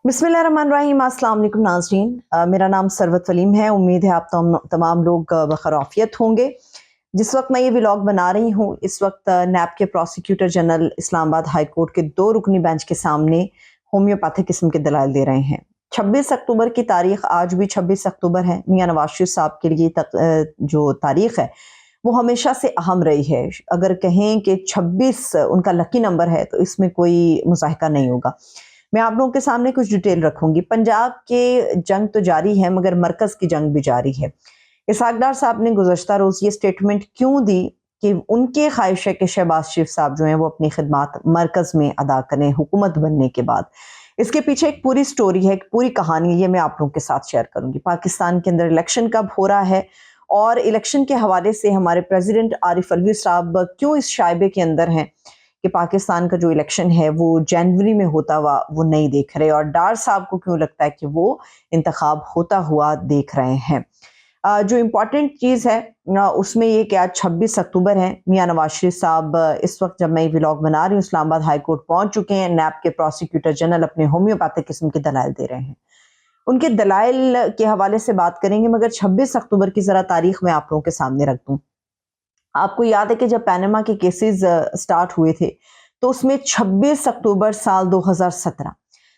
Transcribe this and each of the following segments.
बिस्मिल्लाहिर्रहमानिर्रहीम। अस्सलाम वालेकुम नाज़रीन, मेरा नाम सरवत वलीम है। उम्मीद है आप तमाम लोग बखैरियत होंगे। जिस वक्त मैं ये व्लॉग बना रही हूँ इस वक्त नैब के prosecutor general Islamabad high court के 2 रुकनी बेंच के सामने होम्योपैथिक किस्म के दलाइल दे रहे हैं। 26 अक्टूबर की तारीख आज भी 26 अक्टूबर है। मियां नवाज शरीफ साहब के लिए जो तारीख है वो हमेशा से अहम रही है। अगर कहें कि 26 उनका लकी नंबर है तो इसमें कोई मुज़ाहिका नहीं होगा। मैं आप लोगों के सामने कुछ डिटेल रखूंगी। पंजाब के जंग तो जारी है मगर मरकज़ की जंग भी जारी है। इसहाक डार साहब ने गुज़श्ता रोज़ ये स्टेटमेंट क्यों दी कि उनके ख्वाहिश है कि शहबाज शरीफ साहब जो हैं वो अपनी खिदमात मरकज़ में अदा करें हुकूमत बनने के बाद। इसके पीछे एक पूरी स्टोरी है, एक पूरी कहानी, ये मैं आप लोगों के साथ शेयर करूंगी। पाकिस्तान के अंदर इलेक्शन कब हो रहा है और इलेक्शन के हवाले से हमारे प्रेसिडेंट आरिफ अलवी साहब क्यों इस शायबे के अंदर हैं कि पाकिस्तान का जो इलेक्शन है वो जनवरी में होता हुआ वो नहीं देख रहे, और डार साहब को क्यों लगता है कि वो इंतखाब होता हुआ देख रहे हैं। जो इम्पोर्टेंट चीज़ है उसमें ये कि आज 26 अक्टूबर है। मियां नवाज शरीफ साहब इस वक्त जब मैं ये व्लॉग बना रही हूँ इस्लामाबाद हाई कोर्ट पहुंच चुके हैं। नैब के प्रोसिक्यूटर जनरल अपने होम्योपैथिक किस्म के दलाइल दे रहे हैं। उनके दलाइल के हवाले से बात करेंगे मगर 26 अक्टूबर की ज़रा तारीख मैं आप लोगों के सामने रख दूँ। आपको याद है कि जब पैनामा के केसेस स्टार्ट हुए थे तो उसमें 26 अक्टूबर साल 2017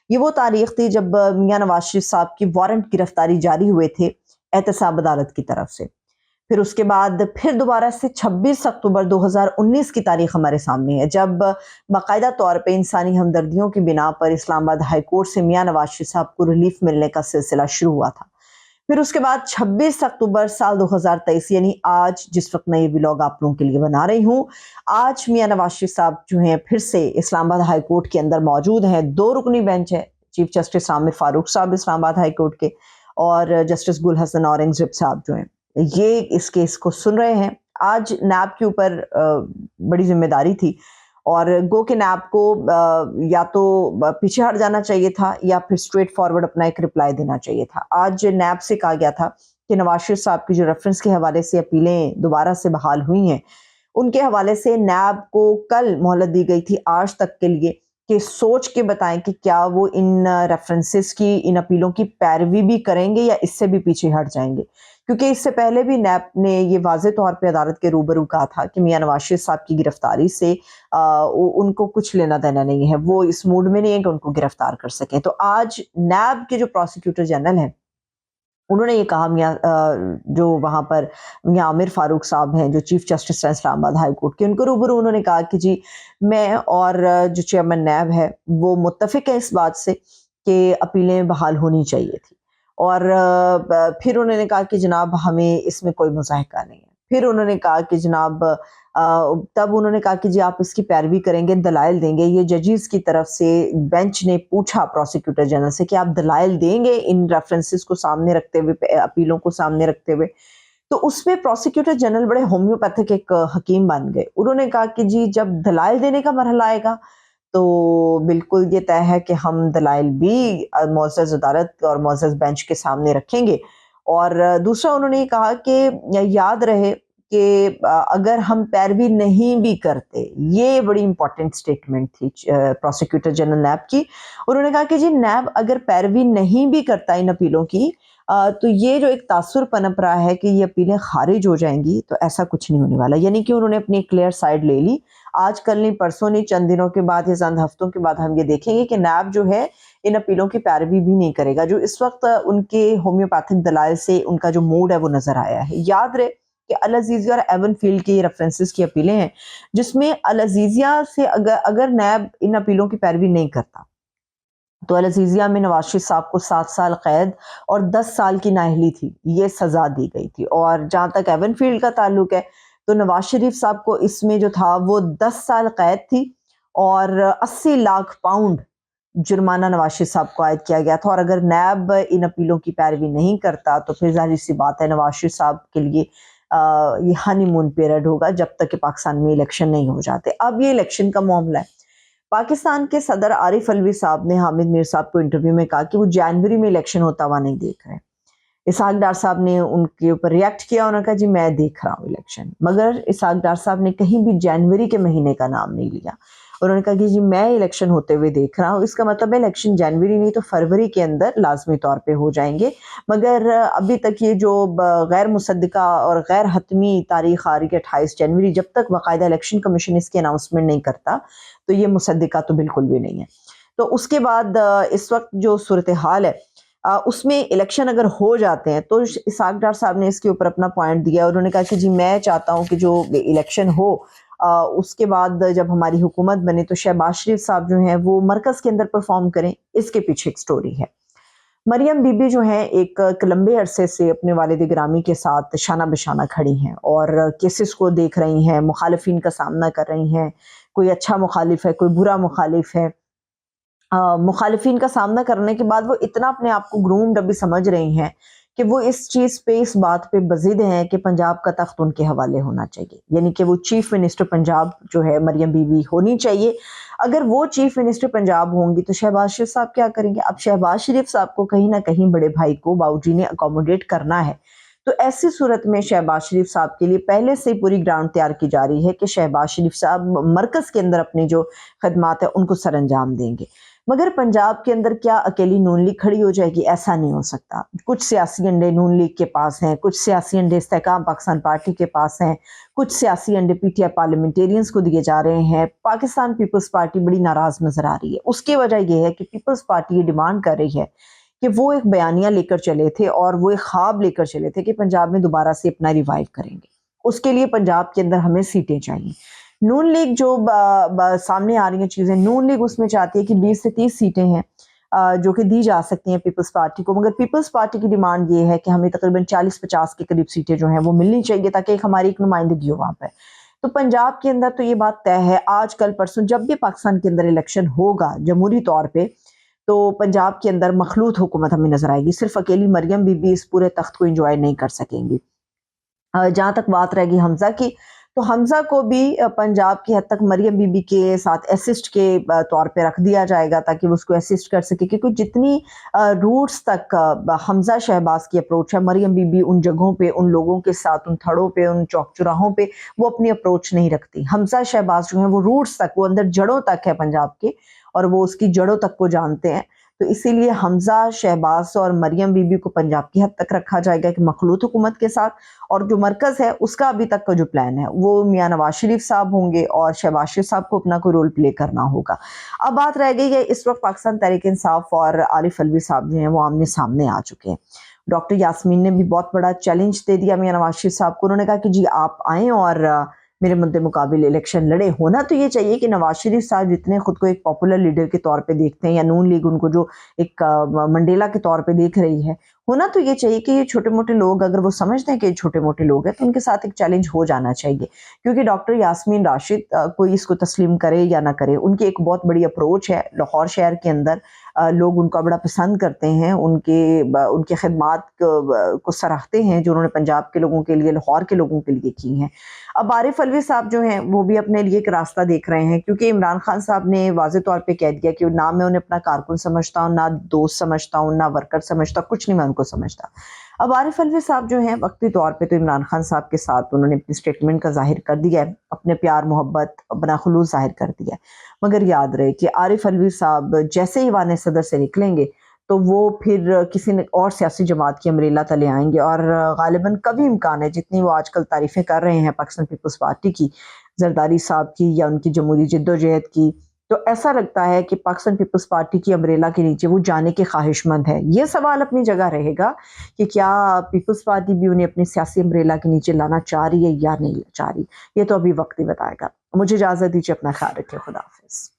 ये वो तारीख थी जब मियां नवाज शरीफ साहब की वारंट गिरफ्तारी जारी हुए थे एहतसाब अदालत की तरफ से। फिर उसके बाद फिर दोबारा से 26 अक्टूबर 2019 की तारीख हमारे सामने है जब बाकायदा तौर पे इंसानी हमदर्दियों की बिना पर इस्लामाबाद हाई कोर्ट से मियां नवाज शरीफ साहब को रिलीफ मिलने का सिलसिला शुरू हुआ था। फिर उसके बाद 26 अक्टूबर साल 2023 यानी आज जिस वक्त मैं ये व्लॉग आप लोगों के लिए बना रही हूँ, आज मियां नवाज शरीफ साहब जो हैं फिर से इस्लामाबाद हाई कोर्ट के अंदर मौजूद हैं। 2 रुकनी बेंच है, चीफ जस्टिस आमिर फारूक साहब इस्लामाबाद हाई कोर्ट के और जस्टिस गुल हसन औरंगजेब साहब जो हैं ये इस केस को सुन रहे हैं। आज नैब के ऊपर बड़ी जिम्मेदारी थी और गो के नैब को या तो पीछे हट जाना चाहिए था या फिर स्ट्रेट फॉरवर्ड अपना एक रिप्लाई देना चाहिए था। आज नैब से कहा गया था कि नवाज शरीफ साहब की जो रेफरेंस के हवाले से अपीलें दोबारा से बहाल हुई हैं उनके हवाले से नैब को कल मोहलत दी गई थी आज तक के लिए कि सोच के बताएं कि क्या वो इन रेफरेंसेस की, इन अपीलों की पैरवी भी करेंगे या इससे भी पीछे हट जाएंगे। क्योंकि इससे पहले भी नैब ने ये वाज़े तौर पे अदालत के रूबरू कहा था कि मियां नवाज शरीफ साहब की गिरफ्तारी से उनको कुछ लेना देना नहीं है, वो इस मूड में नहीं है कि उनको गिरफ्तार कर सकें। तो आज नैब के जो प्रोसिक्यूटर जनरल हैं उन्होंने ये कहा, जो वहाँ पर मियां आमिर फारूक साहब हैं जो चीफ जस्टिस हैं इस्लामाबाद हाई कोर्ट के, उनको रूबरू उन्होंने कहा कि जी मैं और जो चेयरमैन नैब है वो मुत्तफिक है इस बात से कि अपीलें बहाल होनी चाहिए थी। और फिर उन्होंने कहा कि जनाब हमें इसमें कोई मुज़ाहिका नहीं है। फिर उन्होंने कहा कि जनाब तब उन्होंने कहा कि जी आप इसकी पैरवी करेंगे, दलाइल देंगे। ये जजेस की तरफ से बेंच ने पूछा प्रोसिक्यूटर जनरल से कि आप दलाइल देंगे इन रेफरेंसेस को सामने रखते हुए, अपीलों को सामने रखते हुए। तो उसमें प्रोसिक्यूटर जनरल बड़े होम्योपैथिक एक हकीम बन गए। उन्होंने कहा कि जी जब दलाइल देने का मरहला आएगा तो बिल्कुल ये तय है कि हम दलाइल भी मुअज़्ज़ज़ अदालत और मुअज़्ज़ज़ बेंच के सामने रखेंगे। और दूसरा उन्होंने ये कहा कि याद रहे कि अगर हम पैरवी नहीं भी करते, ये बड़ी इंपॉर्टेंट स्टेटमेंट थी प्रोसिक्यूटर जनरल नैब की। उन्होंने कहा कि जी नैब अगर पैरवी नहीं भी करता इन अपीलों की तो ये जो एक तासुर पनप रहा है कि ये अपीलें खारिज हो जाएंगी, तो ऐसा कुछ नहीं होने वाला। यानी कि उन्होंने अपनी क्लियर साइड ले ली। आज कल नहीं, परसों नहीं, चंद दिनों के बाद या चंद हफ्तों के बाद हम ये देखेंगे कि नैब जो है इन अपीलों की पैरवी भी नहीं करेगा। जो इस वक्त उनके होम्योपैथिक दलाइल से उनका जो मूड है वो नजर आया है। याद रहे कि अल अजीजिया और एवन फील्ड की रेफरेंसेस की अपीलें हैं जिसमें अल अजीजिया से अगर नैब इन अपीलों की पैरवी नहीं करता तो अल अजीजिया में नवाज शरीफ साहब को 7 साल कैद और 10 साल की नाअहली थी, ये सजा दी गई थी। और जहां तक एवन फील्ड का ताल्लुक है तो नवाज शरीफ साहब को इसमें जो था वो 10 साल कैद थी और 80 लाख पाउंड जुर्माना नवाज शरीफ साहब को आयद किया गया था। और अगर नैब इन अपीलों की पैरवी नहीं करता तो फिर जाहिर सी बात है नवाज शरीफ साहब के लिए ये हनीमून पीरियड होगा जब तक कि पाकिस्तान में इलेक्शन नहीं हो जाते। अब ये इलेक्शन का मामला है। पाकिस्तान के सदर आरिफ अलवी साहब ने हामिद मीर साहब को इंटरव्यू में कहा कि वो जनवरी में इलेक्शन होता हुआ नहीं देख रहे। इसहाक डार साहब ने उनके ऊपर रिएक्ट किया, उन्होंने कहा जी मैं देख रहा हूँ इलेक्शन, मगर इसहाक डार साहब ने कहीं भी जनवरी के महीने का नाम नहीं लिया। انہوں نے کہا کہ جی میں الیکشن ہوتے ہوئے دیکھ رہا ہوں، اس کا مطلب ہے الیکشن جنوری نہیں تو فروری کے اندر لازمی طور پہ ہو جائیں گے، مگر ابھی تک یہ جو غیر مصدقہ اور غیر حتمی تاریخ آ رہی ہے 28 جنوری، جب تک باقاعدہ الیکشن کمیشن اس کی اناؤنسمنٹ نہیں کرتا تو یہ مصدقہ تو بالکل بھی نہیں ہے۔ تو اس کے بعد اس وقت جو صورتحال ہے اس میں الیکشن اگر ہو جاتے ہیں تو اسحاق ڈار صاحب نے اس کے اوپر اپنا پوائنٹ دیا، انہوں نے کہا کہ جی میں چاہتا ہوں کہ جو الیکشن ہو اس کے بعد جب ہماری حکومت بنے تو شہباز شریف صاحب جو ہیں وہ مرکز کے اندر پرفارم کریں، اس کے پیچھے ایک سٹوری ہے۔ مریم بی بی جو ہیں ایک لمبے عرصے سے اپنے والد گرامی کے ساتھ شانہ بشانہ کھڑی ہیں اور کیسز کو دیکھ رہی ہیں، مخالفین کا سامنا کر رہی ہیں، کوئی اچھا مخالف ہے، کوئی برا مخالف ہے، مخالفین کا سامنا کرنے کے بعد وہ اتنا اپنے آپ کو گرومڈ ابھی سمجھ رہی ہیں کہ وہ اس چیز پہ، اس بات پہ بضد ہیں کہ پنجاب کا تخت ان کے حوالے ہونا چاہیے، یعنی کہ وہ چیف منسٹر پنجاب جو ہے مریم بی بی ہونی چاہیے۔ اگر وہ چیف منسٹر پنجاب ہوں گی تو شہباز شریف صاحب کیا کریں گے؟ اب شہباز شریف صاحب کو کہیں نہ کہیں بڑے بھائی کو باؤ جی نے اکوموڈیٹ کرنا ہے، تو ایسی صورت میں شہباز شریف صاحب کے لیے پہلے سے پوری گراؤنڈ تیار کی جا رہی ہے کہ شہباز شریف صاحب مرکز کے اندر اپنی جو خدمات ہیں ان کو سر انجام دیں گے۔ مگر پنجاب کے اندر کیا اکیلی نون لیگ کھڑی ہو جائے گی؟ ایسا نہیں ہو سکتا۔ کچھ سیاسی انڈے نون لیگ کے پاس ہیں، کچھ سیاسی انڈے استحکام پاکستان پارٹی کے پاس ہیں، کچھ سیاسی انڈے پی ٹی آئی پارلیمنٹیرینز کو دیے جا رہے ہیں۔ پاکستان پیپلز پارٹی بڑی ناراض نظر آ رہی ہے، اس کی وجہ یہ ہے کہ پیپلز پارٹی یہ ڈیمانڈ کر رہی ہے کہ وہ ایک بیانیہ لے کر چلے تھے اور وہ ایک خواب لے کر چلے تھے کہ پنجاب میں دوبارہ سے اپنا ریوائیو کریں گے، اس کے لیے پنجاب کے اندر ہمیں سیٹیں چاہیے۔ نون لیگ جو سامنے آ رہی ہیں چیزیں، نون لیگ اس میں چاہتی ہے کہ 20 سے 30 سیٹیں ہیں جو کہ دی جا سکتی ہیں پیپلز پارٹی کو، مگر پیپلز پارٹی کی ڈیمانڈ یہ ہے کہ ہمیں تقریباً 40-50 کے قریب سیٹیں جو ہیں وہ ملنی چاہیے تاکہ ہماری ایک نمائندگی ہو وہاں پہ۔ تو پنجاب کے اندر تو یہ بات طے ہے، آج کل پرسوں جب بھی پاکستان کے اندر الیکشن ہوگا جمہوری طور پہ تو پنجاب کے اندر مخلوط حکومت ہمیں نظر آئے گی، صرف اکیلی مریم بی بی اس پورے تخت کو انجوائے نہیں کر سکیں گی۔ جہاں تک بات رہے گی حمزہ کی، تو حمزہ کو بھی پنجاب کی حد تک مریم بی بی کے ساتھ اسسٹ کے طور پہ رکھ دیا جائے گا تاکہ وہ اس کو اسسٹ کر سکے، کیونکہ جتنی روٹس تک حمزہ شہباز کی اپروچ ہے، مریم بی بی ان جگہوں پہ، ان لوگوں کے ساتھ، ان تھڑوں پہ، ان چوک چراہوں پہ وہ اپنی اپروچ نہیں رکھتی۔ حمزہ شہباز جو ہیں وہ روٹس تک، وہ اندر جڑوں تک ہے پنجاب کے، اور وہ اس کی جڑوں تک کو جانتے ہیں، تو اسی لیے حمزہ شہباز اور مریم بی بی کو پنجاب کی حد تک رکھا جائے گا کہ مخلوط حکومت کے ساتھ، اور جو مرکز ہے اس کا ابھی تک کا جو پلان ہے وہ میاں نواز شریف صاحب ہوں گے اور شہباز شریف صاحب کو اپنا کوئی رول پلے کرنا ہوگا۔ اب بات رہ گئی ہے، اس وقت پاکستان تحریک انصاف اور عارف الوی صاحب جو ہیں وہ آمنے سامنے آ چکے ہیں۔ ڈاکٹر یاسمین نے بھی بہت بڑا چیلنج دے دیا میاں نواز شریف صاحب کو، انہوں نے کہا کہ جی آپ آئیں اور میرے مد مقابل الیکشن لڑے۔ ہونا تو یہ چاہیے کہ نواز شریف صاحب جتنے خود کو ایک پاپولر لیڈر کے طور پہ دیکھتے ہیں، یا نون لیگ ان کو جو ایک منڈیلا کے طور پہ دیکھ رہی ہے، ہونا تو یہ چاہیے کہ یہ چھوٹے موٹے لوگ اگر وہ سمجھتے ہیں کہ یہ چھوٹے موٹے لوگ ہیں تو ان کے ساتھ ایک چیلنج ہو جانا چاہیے، کیونکہ ڈاکٹر یاسمین راشد کوئی اس کو تسلیم کرے یا نہ کرے، ان کی ایک بہت بڑی اپروچ ہے، لاہور شہر کے اندر لوگ ان کا بڑا پسند کرتے ہیں، ان کے خدمات کو سراہتے ہیں جو انہوں نے پنجاب کے لوگوں کے لیے، لاہور کے لوگوں کے لیے کی ہیں۔ اب عارف الوی صاحب جو ہیں وہ بھی اپنے لیے ایک راستہ دیکھ رہے ہیں، کیونکہ عمران خان صاحب نے واضح طور پہ کہہ دیا کہ نہ میں انہیں اپنا کارکن سمجھتا ہوں، نہ دوست سمجھتا ہوں، نہ ورکر سمجھتا، کچھ نہیں میں ان کو سمجھتا۔ اب عارف الوی صاحب جو ہیں وقتی طور پہ تو عمران خان صاحب کے ساتھ انہوں نے اپنی اسٹیٹمنٹ کا ظاہر کر دیا ہے، اپنے پیار محبت، اپنا خلوص ظاہر کر دیا ہے، مگر یاد رہے کہ عارف الوی صاحب جیسے ہی ایوان صدر سے نکلیں گے تو وہ پھر کسی اور سیاسی جماعت کی امبریلا تلے آئیں گے، اور غالباً کبھی امکان ہے، جتنی وہ آج کل تعریفیں کر رہے ہیں پاکستان پیپلز پارٹی کی، زرداری صاحب کی یا ان کی جمہوری جدوجہد کی، تو ایسا لگتا ہے کہ پاکستان پیپلز پارٹی کی امبریلا کے نیچے وہ جانے کے خواہش مند ہے۔ یہ سوال اپنی جگہ رہے گا کہ کیا پیپلز پارٹی بھی انہیں اپنی سیاسی امبریلا کے نیچے لانا چاہ رہی ہے یا نہیں چاہ رہی، یہ تو ابھی وقت ہی بتائے گا۔ مجھے اجازت دیجیے، اپنا خیال رکھیں، خدا حافظ۔